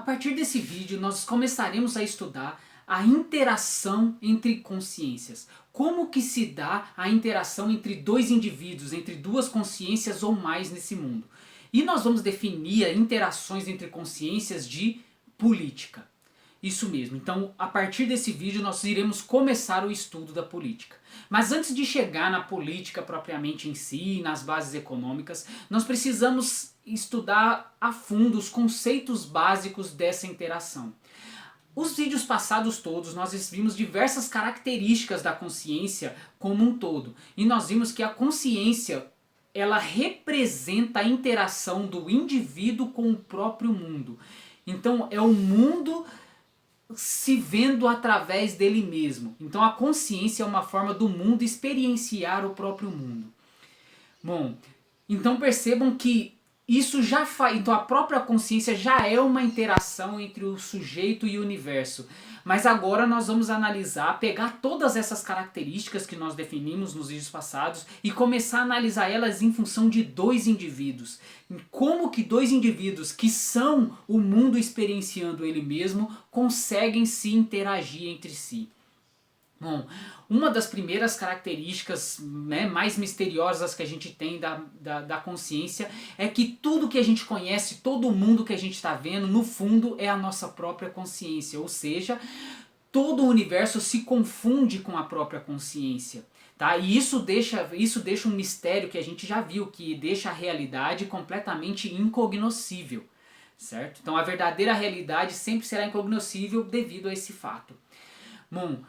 partir desse vídeo nós começaremos a estudar a interação entre consciências. Como que se dá a interação entre dois indivíduos, entre duas consciências ou mais nesse mundo. E nós vamos definir interações entre consciências de política. Isso mesmo, então a partir desse vídeo nós iremos começar o estudo da política. Mas antes de chegar na política propriamente em si, nas bases econômicas, nós precisamos estudar a fundo os conceitos básicos dessa interação. Os vídeos passados todos nós vimos diversas características da consciência como um todo. E nós vimos que a consciência ela representa a interação do indivíduo com o próprio mundo. Então é o mundo se vendo através dele mesmo. Então a consciência é uma forma do mundo experienciar o próprio mundo. Bom, então percebam que isso já faz, então a própria consciência já é uma interação entre o sujeito e o universo. Mas agora nós vamos analisar, pegar todas essas características que nós definimos nos vídeos passados e começar a analisar elas em função de dois indivíduos. Como que dois indivíduos que são o mundo experienciando ele mesmo conseguem se interagir entre si. Bom, uma das primeiras características mais misteriosas que a gente tem da consciência é que tudo que a gente conhece, todo mundo que a gente está vendo, no fundo é a nossa própria consciência. Ou seja, todo o universo se confunde com a própria consciência. Tá? E isso deixa um mistério que a gente já viu, que deixa a realidade completamente incognoscível. Certo? Então a verdadeira realidade sempre será incognoscível devido a esse fato. Bom,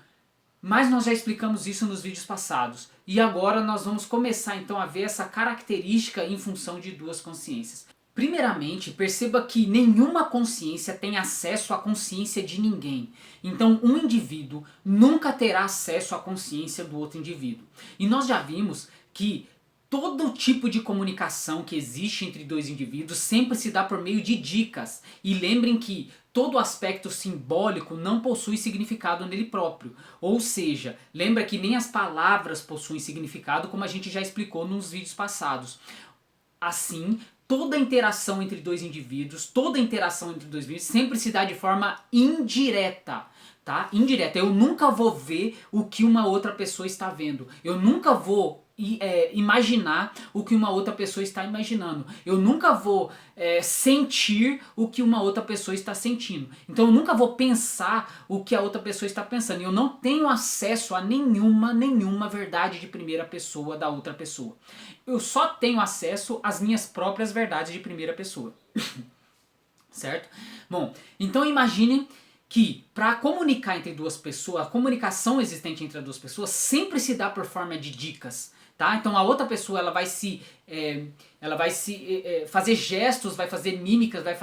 mas nós já explicamos isso nos vídeos passados. E agora nós vamos começar então a ver essa característica em função de duas consciências. Primeiramente, perceba que nenhuma consciência tem acesso à consciência de ninguém. Então um indivíduo nunca terá acesso à consciência do outro indivíduo. E nós já vimos que todo tipo de comunicação que existe entre dois indivíduos sempre se dá por meio de dicas. E lembrem que todo aspecto simbólico não possui significado nele próprio. Ou seja, lembra que nem as palavras possuem significado, como a gente já explicou nos vídeos passados. Assim, toda interação entre dois indivíduos, sempre se dá de forma indireta. Tá? Indireta. Eu nunca vou ver o que uma outra pessoa está vendo. Eu nunca vou imaginar o que uma outra pessoa está imaginando. Eu nunca vou sentir o que uma outra pessoa está sentindo. Então eu nunca vou pensar o que a outra pessoa está pensando. Eu não tenho acesso a nenhuma verdade de primeira pessoa da outra pessoa. Eu só tenho acesso às minhas próprias verdades de primeira pessoa. Certo? Bom, então imaginem que para comunicar entre duas pessoas, a comunicação existente entre as duas pessoas sempre se dá por forma de dicas. Tá? Então a outra pessoa ela vai fazer gestos, vai fazer mímicas, vai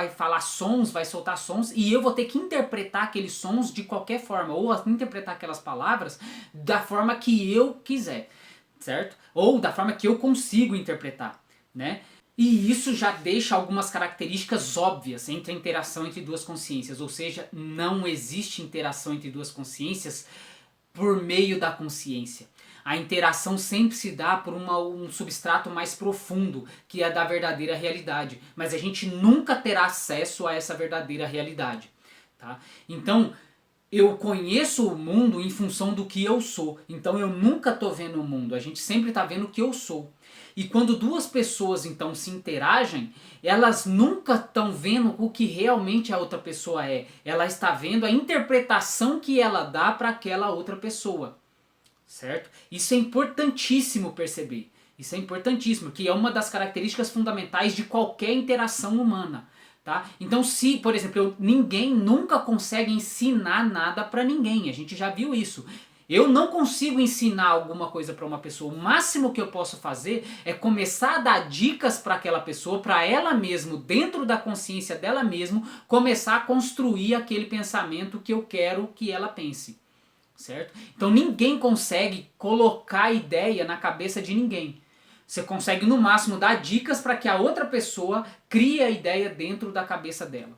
falar sons, vai soltar sons, e eu vou ter que interpretar aqueles sons de qualquer forma, ou interpretar aquelas palavras da forma que eu quiser, certo? Ou da forma que eu consigo interpretar, né? E isso já deixa algumas características óbvias entre a interação entre duas consciências, ou seja, não existe interação entre duas consciências por meio da consciência. A interação sempre se dá por um substrato mais profundo, que é da verdadeira realidade. Mas a gente nunca terá acesso a essa verdadeira realidade. Tá? Então, eu conheço o mundo em função do que eu sou. Então eu nunca estou vendo o mundo, a gente sempre está vendo o que eu sou. E quando duas pessoas então se interagem, elas nunca estão vendo o que realmente a outra pessoa é. Ela está vendo a interpretação que ela dá para aquela outra pessoa. Certo? Isso é importantíssimo perceber. Isso é importantíssimo, que é uma das características fundamentais de qualquer interação humana. Tá? Então se, por exemplo, ninguém nunca consegue ensinar nada para ninguém. A gente já viu isso. Eu não consigo ensinar alguma coisa para uma pessoa. O máximo que eu posso fazer é começar a dar dicas para aquela pessoa, para ela mesma, dentro da consciência dela mesma, começar a construir aquele pensamento que eu quero que ela pense. Certo? Então ninguém consegue colocar ideia na cabeça de ninguém. Você consegue no máximo dar dicas para que a outra pessoa crie a ideia dentro da cabeça dela.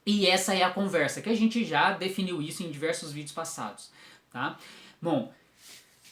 E essa é a conversa, que a gente já definiu isso em diversos vídeos passados. Tá? Bom,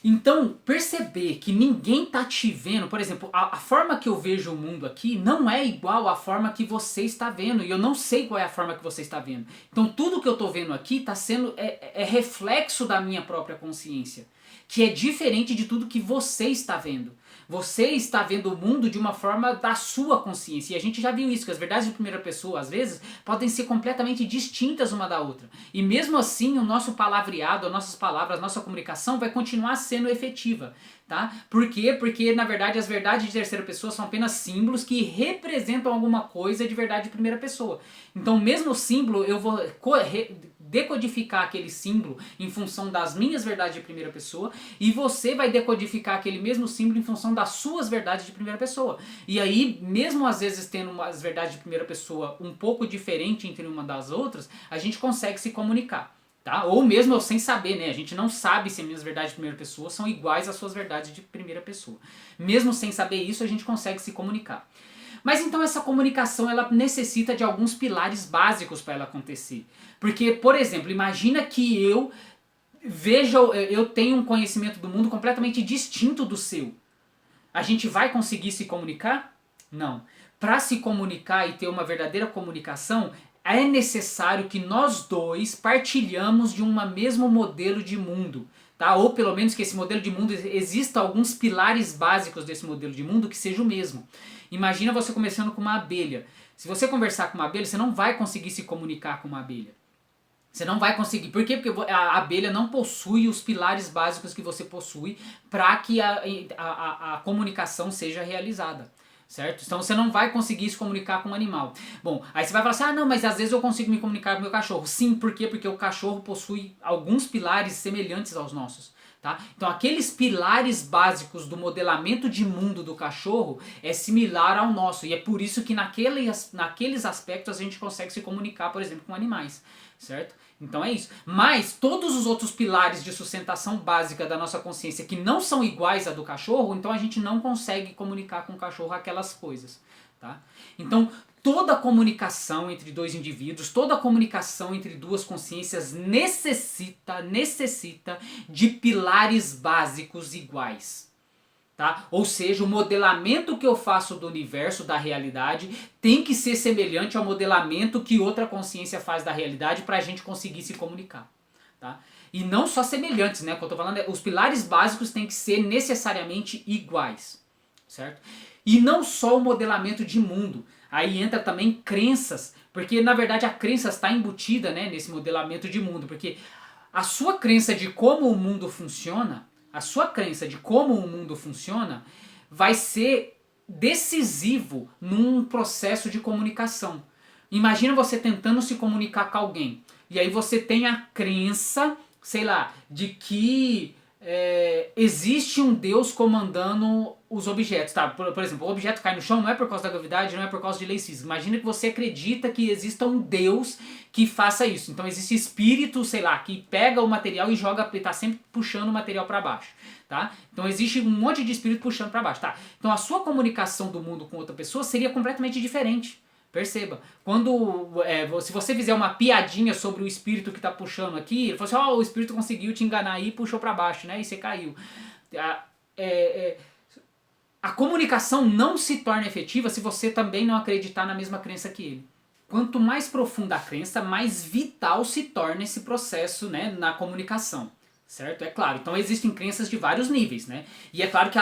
Então, perceber que ninguém tá te vendo, por exemplo, a forma que eu vejo o mundo aqui não é igual à forma que você está vendo, e eu não sei qual é a forma que você está vendo. Então, tudo que eu tô vendo aqui tá sendo é reflexo da minha própria consciência, que é diferente de tudo que você está vendo. Você está vendo o mundo de uma forma da sua consciência. E a gente já viu isso, que as verdades de primeira pessoa, às vezes, podem ser completamente distintas uma da outra. E mesmo assim, o nosso palavreado, as nossas palavras, a nossa comunicação vai continuar sendo efetiva. Tá? Por quê? Porque, na verdade, as verdades de terceira pessoa são apenas símbolos que representam alguma coisa de verdade de primeira pessoa. Então, mesmo o símbolo, eu vou decodificar aquele símbolo em função das minhas verdades de primeira pessoa, e você vai decodificar aquele mesmo símbolo em função das suas verdades de primeira pessoa. E aí, mesmo às vezes tendo as verdades de primeira pessoa um pouco diferente entre uma das outras, a gente consegue se comunicar. Tá? Ou mesmo eu sem saber, né? A gente não sabe se as minhas verdades de primeira pessoa são iguais às suas verdades de primeira pessoa. Mesmo sem saber isso, a gente consegue se comunicar. Mas então essa comunicação ela necessita de alguns pilares básicos para ela acontecer. Porque, por exemplo, imagina que eu tenho um conhecimento do mundo completamente distinto do seu. A gente vai conseguir se comunicar? Não. Para se comunicar e ter uma verdadeira comunicação, é necessário que nós dois partilhamos de um mesmo modelo de mundo. Tá? Ou pelo menos que esse modelo de mundo exista alguns pilares básicos desse modelo de mundo que seja o mesmo. Imagina você conversando com uma abelha. Se você conversar com uma abelha, você não vai conseguir se comunicar com uma abelha. Você não vai conseguir. Por quê? Porque a abelha não possui os pilares básicos que você possui para que a comunicação seja realizada. Certo? Então você não vai conseguir se comunicar com um animal. Bom, aí você vai falar assim, ah não, mas às vezes eu consigo me comunicar com o meu cachorro. Sim, por quê? Porque o cachorro possui alguns pilares semelhantes aos nossos. Tá? Então aqueles pilares básicos do modelamento de mundo do cachorro é similar ao nosso. E é por isso que naqueles aspectos a gente consegue se comunicar, por exemplo, com animais. Certo? Então é isso. Mas todos os outros pilares de sustentação básica da nossa consciência que não são iguais à do cachorro, então a gente não consegue comunicar com o cachorro aquelas coisas. Tá? Então toda comunicação entre dois indivíduos, toda comunicação entre duas consciências necessita de pilares básicos iguais. Tá? Ou seja, o modelamento que eu faço do universo, da realidade, tem que ser semelhante ao modelamento que outra consciência faz da realidade para a gente conseguir se comunicar. Tá? E não só semelhantes, né? O que eu tô falando os pilares básicos têm que ser necessariamente iguais. Certo? E não só o modelamento de mundo. Aí entra também crenças, porque na verdade a crença está embutida, né, nesse modelamento de mundo, porque a sua crença de como o mundo funciona, vai ser decisivo num processo de comunicação. Imagina você tentando se comunicar com alguém, e aí você tem a crença, sei lá, de que existe um Deus comandando os objetos, tá? Por exemplo, o objeto cai no chão não é por causa da gravidade, não é por causa de leis físicas. Imagina que você acredita que exista um Deus que faça isso. Então existe espírito, sei lá, que pega o material e joga, está sempre puxando o material para baixo, tá? Então existe um monte de espírito puxando para baixo, tá? Então a sua comunicação do mundo com outra pessoa seria completamente diferente. Perceba, se você fizer uma piadinha sobre o espírito que está puxando aqui, ele fala assim, o espírito conseguiu te enganar aí e puxou para baixo, né? E você caiu. A comunicação não se torna efetiva se você também não acreditar na mesma crença que ele. Quanto mais profunda a crença, mais vital se torna esse processo, né, na comunicação. Certo? É claro. Então existem crenças de vários níveis, né? E é claro que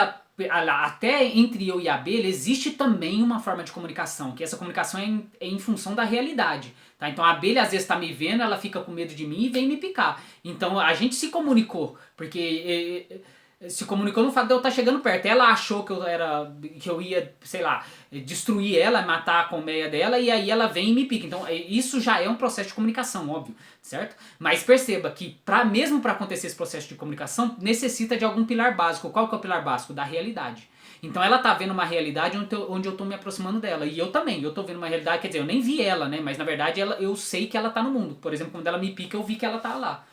até entre eu e a abelha existe também uma forma de comunicação, que essa comunicação é em função da realidade. Tá? Então a abelha às vezes está me vendo, ela fica com medo de mim e vem me picar. Então a gente se comunicou, porque se comunicou no fato de eu estar chegando perto. Ela achou que eu ia, sei lá, destruir ela, matar a colmeia dela, e aí ela vem e me pica. Então isso já é um processo de comunicação, óbvio, certo? Mas perceba que mesmo para acontecer esse processo de comunicação, necessita de algum pilar básico. Qual que é o pilar básico? Da realidade. Então ela tá vendo uma realidade onde eu tô me aproximando dela. E eu também, eu tô vendo uma realidade, quer dizer, eu nem vi ela, né? Mas na verdade eu sei que ela tá no mundo. Por exemplo, quando ela me pica, eu vi que ela tá lá.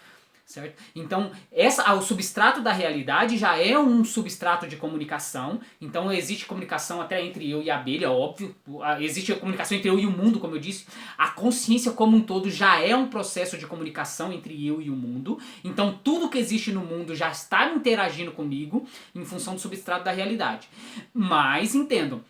certo? Então, o substrato da realidade já é um substrato de comunicação, então existe comunicação até entre eu e a abelha, óbvio, existe a comunicação entre eu e o mundo, como eu disse, a consciência como um todo já é um processo de comunicação entre eu e o mundo, então tudo que existe no mundo já está interagindo comigo em função do substrato da realidade. Mas, entendam,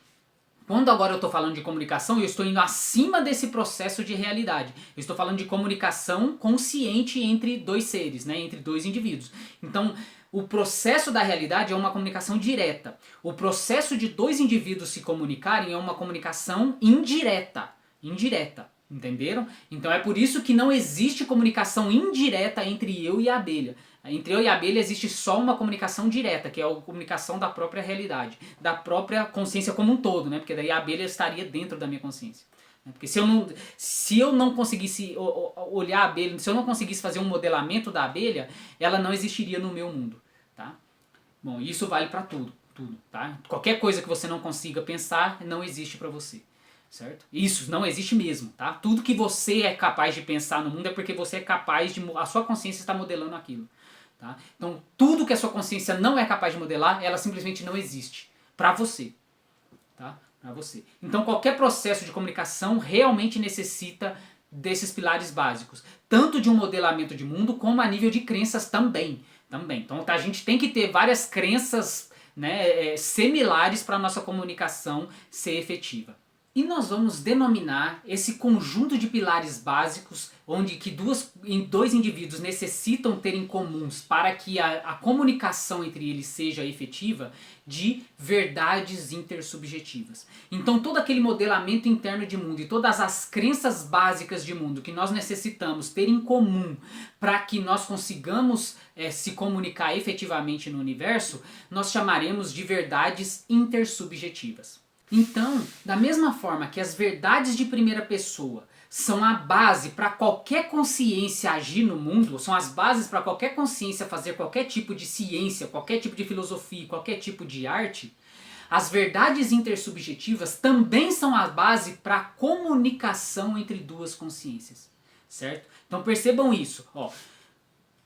quando agora eu estou falando de comunicação, eu estou indo acima desse processo de realidade. Eu estou falando de comunicação consciente entre dois seres, né, entre dois indivíduos. Então, o processo da realidade é uma comunicação direta. O processo de dois indivíduos se comunicarem é uma comunicação indireta. Indireta. Entenderam? Então é por isso que não existe comunicação indireta entre eu e a abelha. Entre eu e a abelha existe só uma comunicação direta, que é a comunicação da própria realidade, da própria consciência como um todo, né? Porque daí a abelha estaria dentro da minha consciência. Porque se eu não conseguisse olhar a abelha, se eu não conseguisse fazer um modelamento da abelha, ela não existiria no meu mundo, tá? Bom, isso vale para tudo, tá? Qualquer coisa que você não consiga pensar não existe para você. Certo? Isso não existe mesmo, tá? Tudo que você é capaz de pensar no mundo é porque você é capaz de... A sua consciência está modelando aquilo, tá? Então, tudo que a sua consciência não é capaz de modelar, ela simplesmente não existe para você, tá? Para você. Então, qualquer processo de comunicação realmente necessita desses pilares básicos, tanto de um modelamento de mundo como a nível de crenças também. Então, a gente tem que ter várias crenças, né, similares para a nossa comunicação ser efetiva. E nós vamos denominar esse conjunto de pilares básicos, onde que dois indivíduos necessitam ter em comuns para que a comunicação entre eles seja efetiva, de verdades intersubjetivas. Então todo aquele modelamento interno de mundo e todas as crenças básicas de mundo que nós necessitamos ter em comum para que nós consigamos se comunicar efetivamente no universo, nós chamaremos de verdades intersubjetivas. Então, da mesma forma que as verdades de primeira pessoa são a base para qualquer consciência agir no mundo, são as bases para qualquer consciência fazer qualquer tipo de ciência, qualquer tipo de filosofia, qualquer tipo de arte, as verdades intersubjetivas também são a base para a comunicação entre duas consciências, certo? Então percebam isso, ó.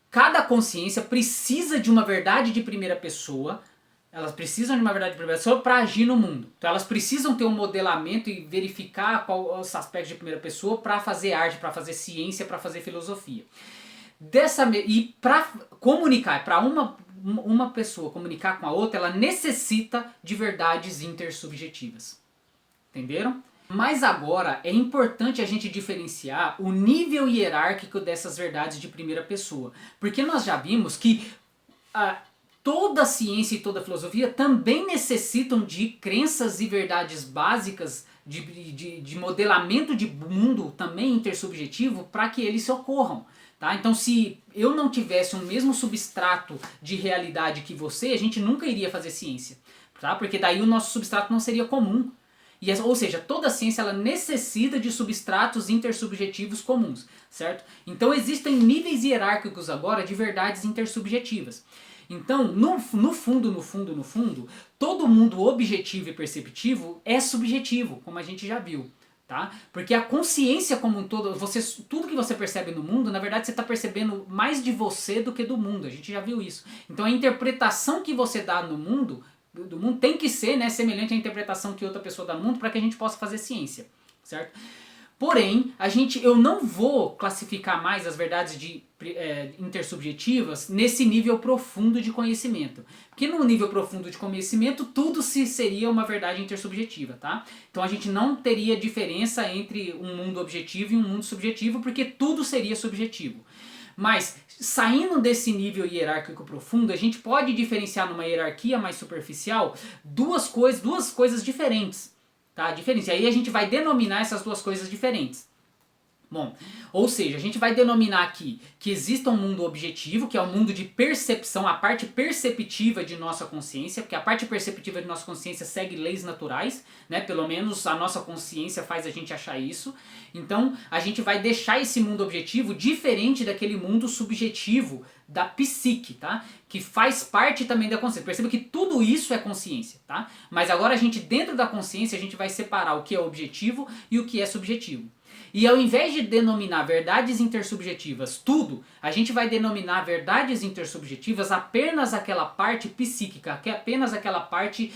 Cada consciência precisa de uma verdade de primeira pessoa. Elas precisam de uma verdade de primeira pessoa para agir no mundo. Então elas precisam ter um modelamento e verificar quais os aspectos de primeira pessoa para fazer arte, para fazer ciência, para fazer filosofia. E para comunicar, para uma pessoa comunicar com a outra, ela necessita de verdades intersubjetivas. Entenderam? Mas agora é importante a gente diferenciar o nível hierárquico dessas verdades de primeira pessoa. Porque nós já vimos que toda a ciência e toda a filosofia também necessitam de crenças e verdades básicas, de modelamento de mundo também intersubjetivo para que eles ocorram. Tá? Então se eu não tivesse o mesmo substrato de realidade que você, a gente nunca iria fazer ciência. Tá? Porque daí o nosso substrato não seria comum. Ou seja, toda a ciência ela necessita de substratos intersubjetivos comuns. Certo? Então existem níveis hierárquicos agora de verdades intersubjetivas. Então, no fundo, todo mundo objetivo e perceptivo é subjetivo, como a gente já viu, tá? Porque a consciência como um todo, tudo que você percebe no mundo, na verdade você está percebendo mais de você do que do mundo, a gente já viu isso. Então a interpretação que você dá no mundo, do mundo tem que ser, né, semelhante à interpretação que outra pessoa dá no mundo para que a gente possa fazer ciência, certo? Porém, eu não vou classificar mais as verdades intersubjetivas nesse nível profundo de conhecimento. Porque no nível profundo de conhecimento, tudo seria uma verdade intersubjetiva, tá? Então a gente não teria diferença entre um mundo objetivo e um mundo subjetivo, porque tudo seria subjetivo. Mas, saindo desse nível hierárquico profundo, a gente pode diferenciar numa hierarquia mais superficial duas coisas diferentes. Tá? Diferente. E aí a gente vai denominar essas duas coisas diferentes. Bom, ou seja, a gente vai denominar aqui que exista um mundo objetivo, que é o mundo de percepção, a parte perceptiva de nossa consciência, porque a parte perceptiva de nossa consciência segue leis naturais, né? Pelo menos a nossa consciência faz a gente achar isso. Então, a gente vai deixar esse mundo objetivo diferente daquele mundo subjetivo da psique, tá? Que faz parte também da consciência. Perceba que tudo isso é consciência, tá? Mas agora a gente, dentro da consciência, a gente vai separar o que é objetivo e o que é subjetivo. E ao invés de denominar verdades intersubjetivas tudo, a gente vai denominar verdades intersubjetivas apenas aquela parte psíquica, que é apenas aquela parte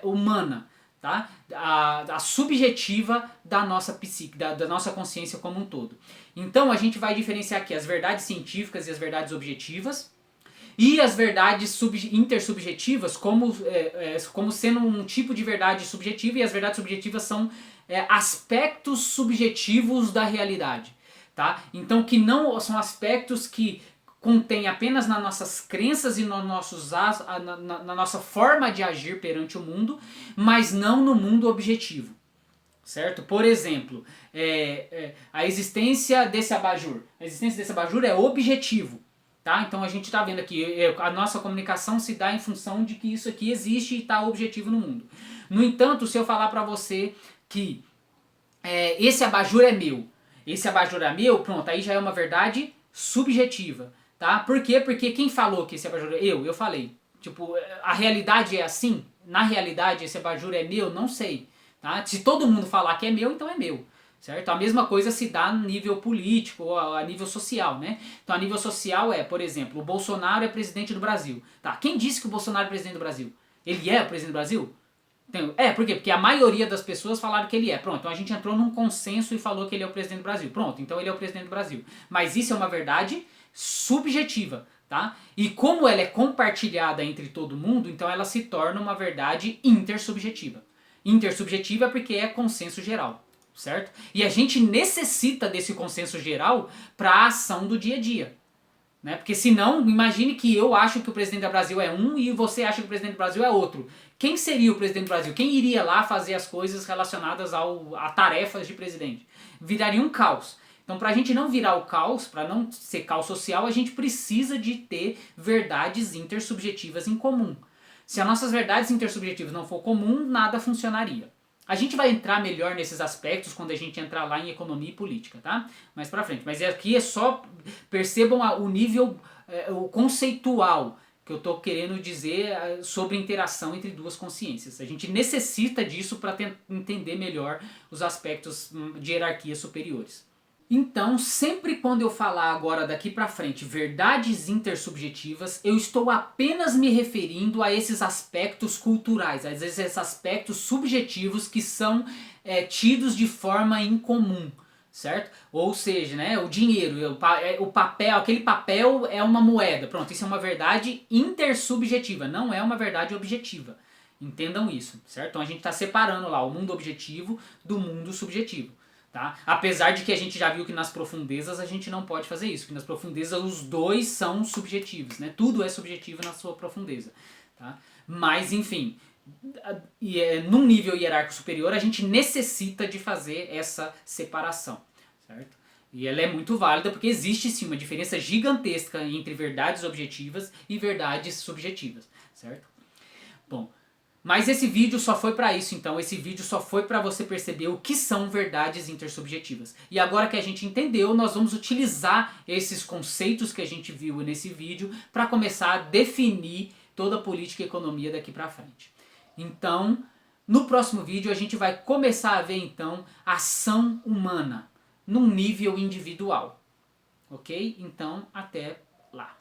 humana, tá? A subjetiva da nossa psique, da nossa consciência como um todo. Então a gente vai diferenciar aqui as verdades científicas e as verdades objetivas, e as verdades intersubjetivas como sendo um tipo de verdade subjetiva, e as verdades subjetivas são aspectos subjetivos da realidade, tá? Então que não são aspectos que contém apenas nas nossas crenças e no na nossa forma de agir perante o mundo, mas não no mundo objetivo, certo? Por exemplo, a existência desse abajur. A existência desse abajur é objetivo. Tá? Então a gente está vendo aqui, a nossa comunicação se dá em função de que isso aqui existe e está objetivo no mundo. No entanto, se eu falar para você que esse abajur é meu, esse abajur é meu, pronto, aí já é uma verdade subjetiva. Tá? Por quê? Porque quem falou que esse abajur é eu falei. Tipo, a realidade é assim? Na realidade esse abajur é meu? Não sei. Tá? Se todo mundo falar que é meu, então é meu. Certo? A mesma coisa se dá no nível político ou a nível social, né? Então a nível social por exemplo, o Bolsonaro é presidente do Brasil. Tá? Quem disse que o Bolsonaro é presidente do Brasil? Ele é o presidente do Brasil? Por quê? Porque a maioria das pessoas falaram que ele é. Pronto, então a gente entrou num consenso e falou que ele é o presidente do Brasil. Pronto, então ele é o presidente do Brasil. Mas isso é uma verdade subjetiva, tá? E como ela é compartilhada entre todo mundo, então ela se torna uma verdade intersubjetiva. Intersubjetiva porque é consenso geral. Certo? E a gente necessita desse consenso geral para a ação do dia a dia. Né? Porque senão, imagine que eu acho que o presidente do Brasil é um e você acha que o presidente do Brasil é outro. Quem seria o presidente do Brasil? Quem iria lá fazer as coisas relacionadas a tarefas de presidente? Viraria um caos. Então, para a gente não virar o caos, para não ser caos social, a gente precisa de ter verdades intersubjetivas em comum. Se as nossas verdades intersubjetivas não for comum, nada funcionaria. A gente vai entrar melhor nesses aspectos quando a gente entrar lá em economia e política, tá? Mais pra frente. Mas aqui é só, percebam o nível o conceitual que eu tô querendo dizer sobre interação entre duas consciências. A gente necessita disso para entender melhor os aspectos de hierarquias superiores. Então, sempre quando eu falar agora daqui pra frente verdades intersubjetivas, eu estou apenas me referindo a esses aspectos culturais, a esses aspectos subjetivos que são tidos de forma incomum, certo? Ou seja, né, o dinheiro, o papel, aquele papel é uma moeda, pronto, isso é uma verdade intersubjetiva, não é uma verdade objetiva. Entendam isso, certo? Então a gente está separando lá o mundo objetivo do mundo subjetivo. Tá? Apesar de que a gente já viu que nas profundezas a gente não pode fazer isso, que nas profundezas os dois são subjetivos, né? Tudo é subjetivo na sua profundeza. Tá? Mas, enfim, num nível hierárquico superior a gente necessita de fazer essa separação. Certo? E ela é muito válida porque existe sim uma diferença gigantesca entre verdades objetivas e verdades subjetivas. Certo? Bom, mas esse vídeo só foi para isso, então. Esse vídeo só foi para você perceber o que são verdades intersubjetivas. E agora que a gente entendeu, nós vamos utilizar esses conceitos que a gente viu nesse vídeo para começar a definir toda a política e economia daqui para frente. Então, no próximo vídeo a gente vai começar a ver então a ação humana num nível individual. Ok? Então, até lá.